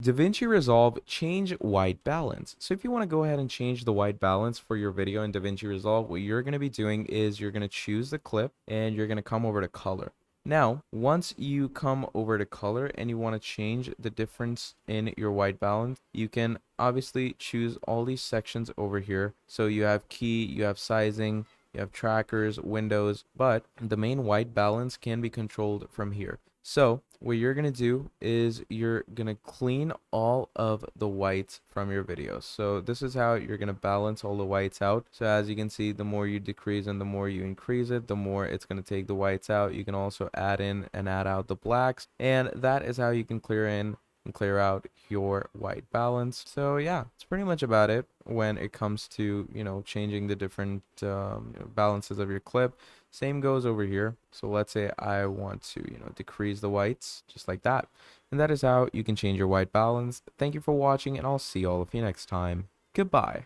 DaVinci Resolve change white balance. So if you want to go ahead and change the white balance for your video in DaVinci Resolve, what you're going to be doing is you're going to choose the clip and you're going to come over to color. Now, once you come over to color and you want to change the difference in your white balance, you can obviously choose all these sections over here. So you have key, you have sizing, you have trackers, windows, but the main white balance can be controlled from here. So what you're going to do is you're going to clean all of the whites from your video. So this is how you're going to balance all the whites out. So as you can see, the more you decrease and the more you increase it, the more it's going to take the whites out. You can also add in and add out the blacks, and that is how you can clear in and clear out your white balance. So yeah, it's pretty much about it when it comes to, changing the different balances of your clip. Same goes over here. So let's say I want to, decrease the whites just like that. And that is how you can change your white balance. Thank you for watching, and I'll see all of you next time. Goodbye.